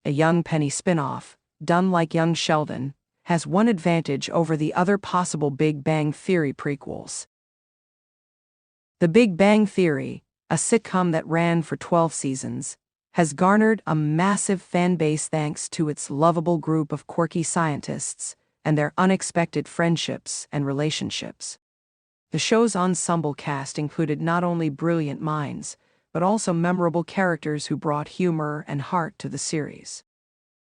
a young Penny spinoff, done like young Sheldon, has one advantage over the other possible Big Bang Theory prequels. The Big Bang Theory, a sitcom that ran for 12 seasons, has garnered a massive fan base thanks to its lovable group of quirky scientists and their unexpected friendships and relationships. The show's ensemble cast included not only brilliant minds, but also memorable characters who brought humor and heart to the series.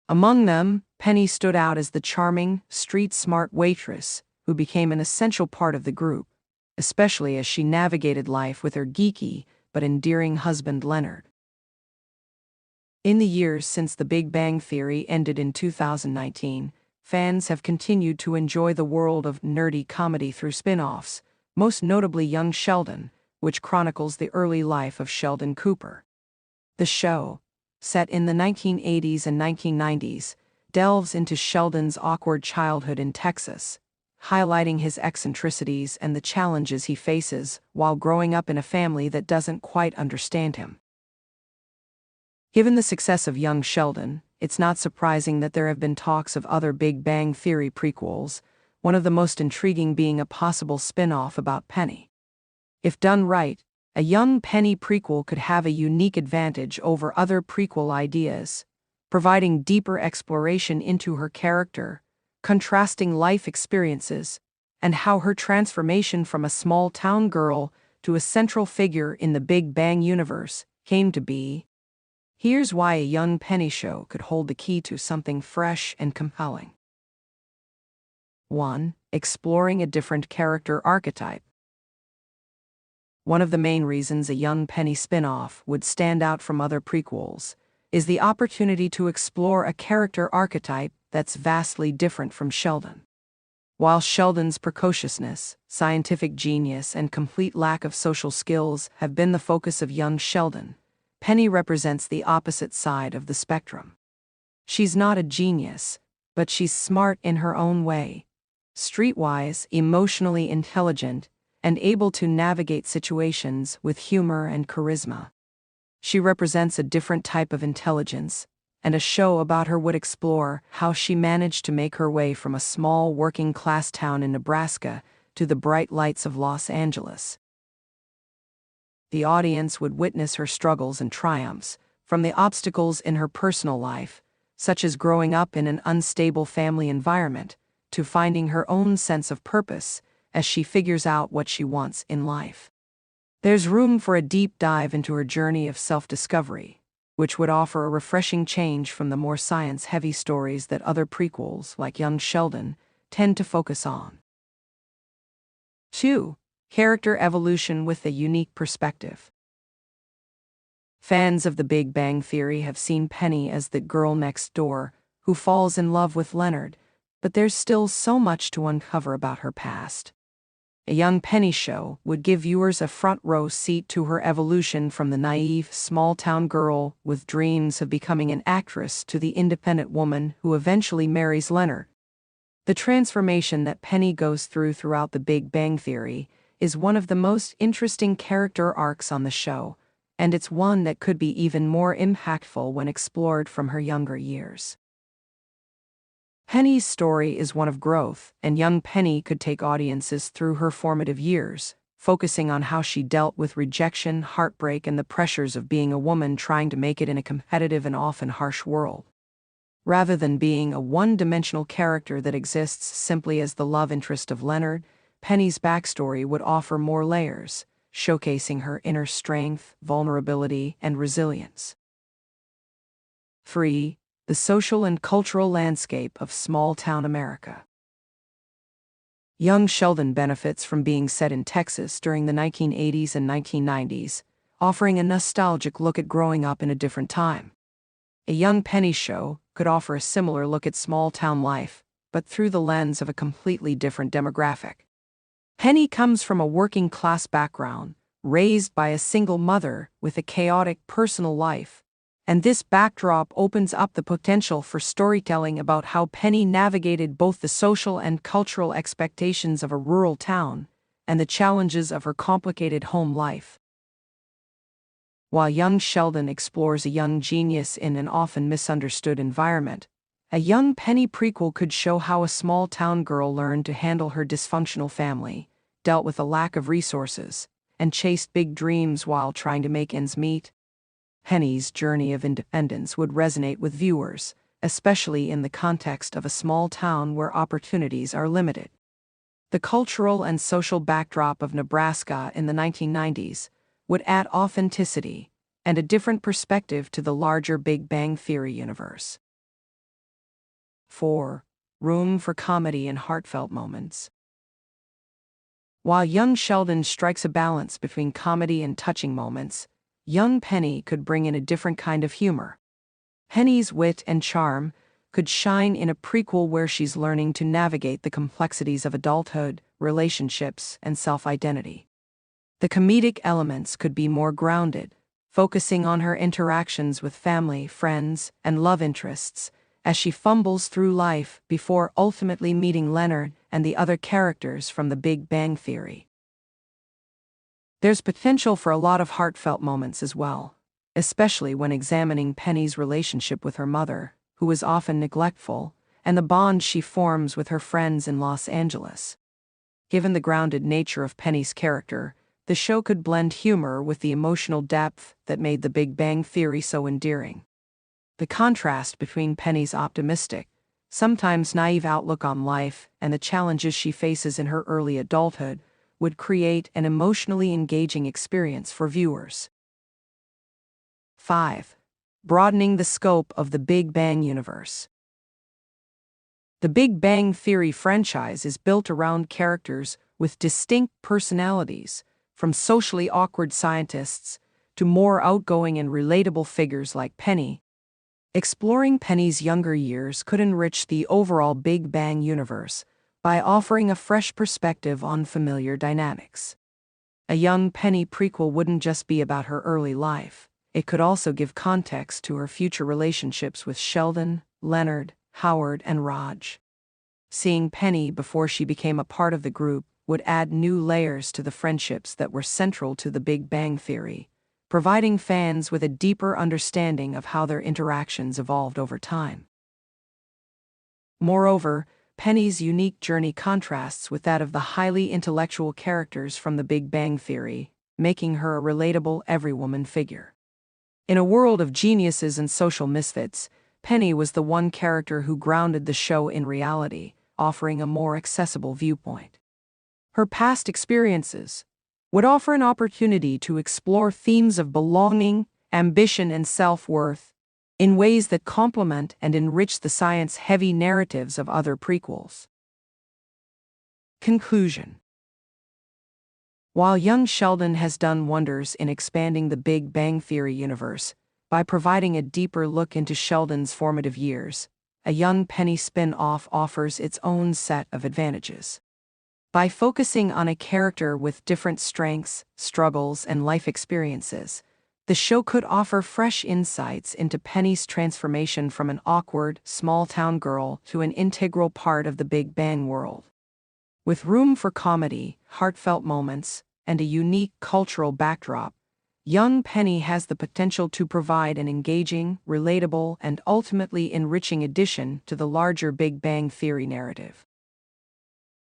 Among them, Penny stood out as the charming, street-smart waitress who became an essential part of the group, especially as she navigated life with her geeky but endearing husband Leonard. In the years since The Big Bang Theory ended in 2019, fans have continued to enjoy the world of nerdy comedy through spin-offs, most notably Young Sheldon, which chronicles the early life of Sheldon Cooper. The show, set in the 1980s and 1990s, delves into Sheldon's awkward childhood in Texas, highlighting his eccentricities and the challenges he faces while growing up in a family that doesn't quite understand him. Given the success of Young Sheldon, it's not surprising that there have been talks of other Big Bang Theory prequels, one of the most intriguing being a possible spin-off about Penny. If done right, a young Penny prequel could have a unique advantage over other prequel ideas, providing deeper exploration into her character, contrasting life experiences, and how her transformation from a small-town girl to a central figure in the Big Bang universe came to be. Here's why a young Penny show could hold the key to something fresh and compelling. 1. Exploring a different character archetype. One of the main reasons a young Penny spin-off would stand out from other prequels is the opportunity to explore a character archetype that's vastly different from Sheldon. While Sheldon's precociousness, scientific genius, and complete lack of social skills have been the focus of Young Sheldon, Penny represents the opposite side of the spectrum. She's not a genius, but she's smart in her own way, streetwise, emotionally intelligent, and able to navigate situations with humor and charisma. She represents a different type of intelligence, and a show about her would explore how she managed to make her way from a small working-class town in Nebraska to the bright lights of Los Angeles. The audience would witness her struggles and triumphs, from the obstacles in her personal life, such as growing up in an unstable family environment, to finding her own sense of purpose as she figures out what she wants in life. There's room for a deep dive into her journey of self-discovery, which would offer a refreshing change from the more science-heavy stories that other prequels, like Young Sheldon, tend to focus on. 2. Character evolution with a unique perspective. Fans of The Big Bang Theory have seen Penny as the girl next door who falls in love with Leonard, but there's still so much to uncover about her past. A young Penny show would give viewers a front-row seat to her evolution from the naive, small-town girl with dreams of becoming an actress to the independent woman who eventually marries Leonard. The transformation that Penny goes through throughout The Big Bang Theory is one of the most interesting character arcs on the show, and it's one that could be even more impactful when explored from her younger years. Penny's story is one of growth, and young Penny could take audiences through her formative years, focusing on how she dealt with rejection, heartbreak, and the pressures of being a woman trying to make it in a competitive and often harsh world. Rather than being a one-dimensional character that exists simply as the love interest of Leonard, Penny's backstory would offer more layers, showcasing her inner strength, vulnerability, and resilience. 3. The social and cultural landscape of small-town America. Young Sheldon benefits from being set in Texas during the 1980s and 1990s, offering a nostalgic look at growing up in a different time. A young Penny show could offer a similar look at small-town life, but through the lens of a completely different demographic. Penny comes from a working-class background, raised by a single mother with a chaotic personal life, and this backdrop opens up the potential for storytelling about how Penny navigated both the social and cultural expectations of a rural town and the challenges of her complicated home life. While young Sheldon explores a young genius in an often misunderstood environment, a young Penny prequel could show how a small-town girl learned to handle her dysfunctional family, dealt with a lack of resources, and chased big dreams while trying to make ends meet. Penny's journey of independence would resonate with viewers, especially in the context of a small town where opportunities are limited. The cultural and social backdrop of Nebraska in the 1990s would add authenticity and a different perspective to the larger Big Bang Theory universe. 4. Room for comedy and heartfelt moments. While young Sheldon strikes a balance between comedy and touching moments, young Penny could bring in a different kind of humor. Penny's wit and charm could shine in a prequel where she's learning to navigate the complexities of adulthood, relationships, and self-identity. The comedic elements could be more grounded, focusing on her interactions with family, friends, and love interests, as she fumbles through life before ultimately meeting Leonard and the other characters from the Big Bang Theory. There's potential for a lot of heartfelt moments as well, especially when examining Penny's relationship with her mother, who is often neglectful, and the bond she forms with her friends in Los Angeles. Given the grounded nature of Penny's character, the show could blend humor with the emotional depth that made the Big Bang Theory so endearing. The contrast between Penny's optimistic, sometimes naive outlook on life and the challenges she faces in her early adulthood would create an emotionally engaging experience for viewers. 5. Broadening the scope of the Big Bang universe. The Big Bang Theory franchise is built around characters with distinct personalities, from socially awkward scientists to more outgoing and relatable figures like Penny. Exploring Penny's younger years could enrich the overall Big Bang universe by offering a fresh perspective on familiar dynamics. A young Penny prequel wouldn't just be about her early life. It could also give context to her future relationships with Sheldon, Leonard, Howard, and Raj. Seeing Penny before she became a part of the group would add new layers to the friendships that were central to the Big Bang Theory, providing fans with a deeper understanding of how their interactions evolved over time. Moreover, Penny's unique journey contrasts with that of the highly intellectual characters from the Big Bang Theory, making her a relatable everywoman figure. In a world of geniuses and social misfits, Penny was the one character who grounded the show in reality, offering a more accessible viewpoint. Her past experiences would offer an opportunity to explore themes of belonging, ambition, and self-worth in ways that complement and enrich the science-heavy narratives of other prequels. Conclusion. While young Sheldon has done wonders in expanding the Big Bang Theory universe by providing a deeper look into Sheldon's formative years, a young Penny spin-off offers its own set of advantages. By focusing on a character with different strengths, struggles, and life experiences, the show could offer fresh insights into Penny's transformation from an awkward, small-town girl to an integral part of the Big Bang world. With room for comedy, heartfelt moments, and a unique cultural backdrop, young Penny has the potential to provide an engaging, relatable, and ultimately enriching addition to the larger Big Bang Theory narrative.